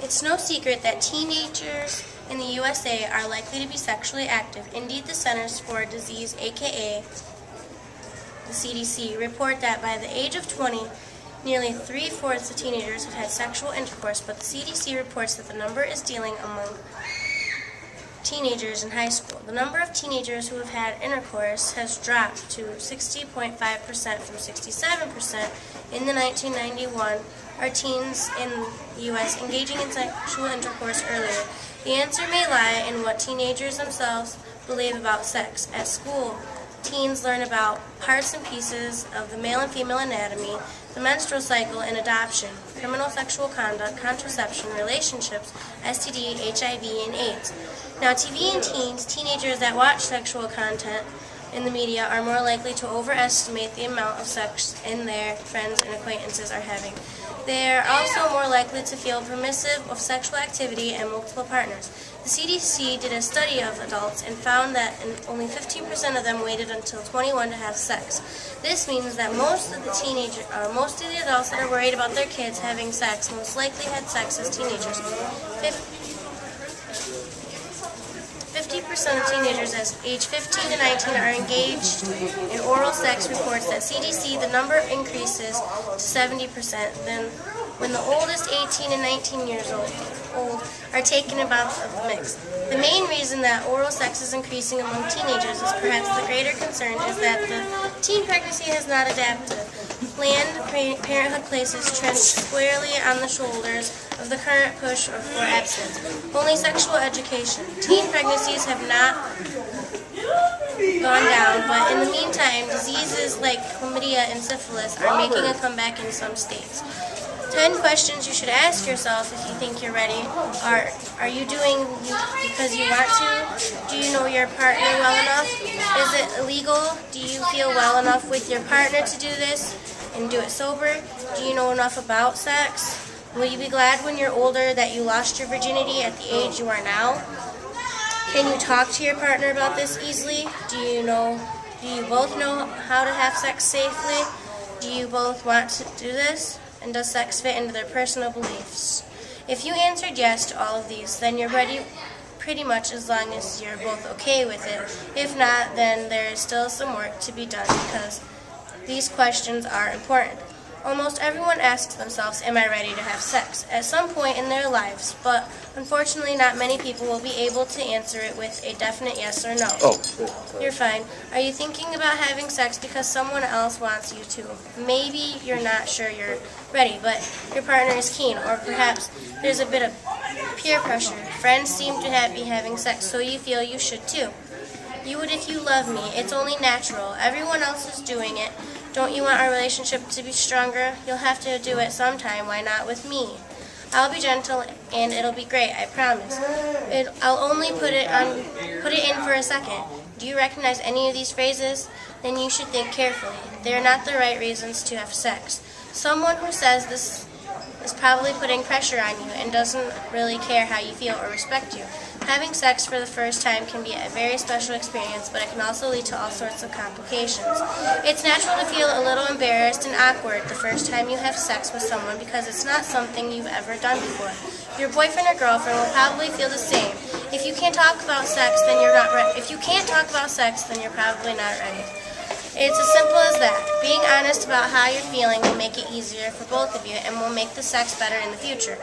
It's no secret that teenagers in the USA are likely to be sexually active. Indeed, the Centers for Disease, aka the CDC, report that by the age of 20, nearly 3/4 of teenagers have had sexual intercourse, but the CDC reports that the number is dealing among teenagers in high school. The number of teenagers who have had intercourse has dropped to 60.5% from 67% in the 1991. Are teens in the U.S. engaging in sexual intercourse earlier? The answer may lie in what teenagers themselves believe about sex. At school, teens learn about parts and pieces of the male and female anatomy, the menstrual cycle, and adoption, criminal sexual conduct, contraception, relationships, STD, HIV, and AIDS. Now, TV and teenagers that watch sexual content in the media are more likely to overestimate the amount of sex their friends and acquaintances are having. They are also more likely to feel permissive of sexual activity and multiple partners. The CDC did a study of adults and found that only 15% of them waited until 21 to have sex. This means that most of the adults that are worried about their kids having sex most likely had sex as teenagers. 50% of teenagers age 15 to 19 are engaged in oral sex. Reports that CDC, the number increases to 70%. Then, when the oldest 18 and 19 years old are taken about the mix. The main reason that oral sex is increasing among teenagers is perhaps the greater concern is that the teen pregnancy has not adapted. Planned Parenthood places tread squarely on the shoulders of the current push for abstinence. Only sexual education. Teen pregnancies have not gone down, but in the meantime, diseases like chlamydia and syphilis are making a comeback in some states. 10 questions you should ask yourself if you think you're ready are you doing because you want to? Do you know your partner well enough? Is it illegal? Do you feel well enough with your partner to do this and do it sober? Do you know enough about sex? Will you be glad when you're older that you lost your virginity at the age you are now? Can you talk to your partner about this easily? Do you both know how to have sex safely? Do you both want to do this? And does sex fit into their personal beliefs? If you answered yes to all of these, then you're ready pretty much as long as you're both okay with it. If not, then there is still some work to be done because these questions are important. Almost everyone asks themselves, am I ready to have sex? At some point in their lives, but unfortunately not many people will be able to answer it with a definite yes or no. You're fine. Are you thinking about having sex because someone else wants you to? Maybe you're not sure you're ready, but your partner is keen, or perhaps there's a bit of peer pressure. Friends seem to be having sex, so you feel you should too. You would if you love me. It's only natural. Everyone else is doing it. Don't you want our relationship to be stronger? You'll have to do it sometime. Why not with me? I'll be gentle and it'll be great, I promise. I'll only put it in for a second. Do you recognize any of these phrases? Then you should think carefully. They're not the right reasons to have sex. Someone who says this is probably putting pressure on you and doesn't really care how you feel or respect you. Having sex for the first time can be a very special experience, but it can also lead to all sorts of complications. It's natural to feel a little embarrassed and awkward the first time you have sex with someone because it's not something you've ever done before. Your boyfriend or girlfriend will probably feel the same. If you can't talk about sex, then you're not ready. If you can't talk about sex, then you're probably not ready. It's as simple as that. Being honest about how you're feeling will make it easier for both of you and will make the sex better in the future.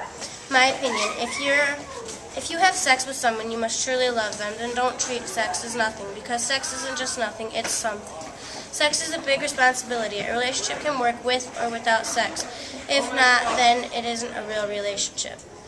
My opinion, if you have sex with someone you must truly love them, then don't treat sex as nothing, because sex isn't just nothing, it's something. Sex is a big responsibility. A relationship can work with or without sex. If not, then it isn't a real relationship.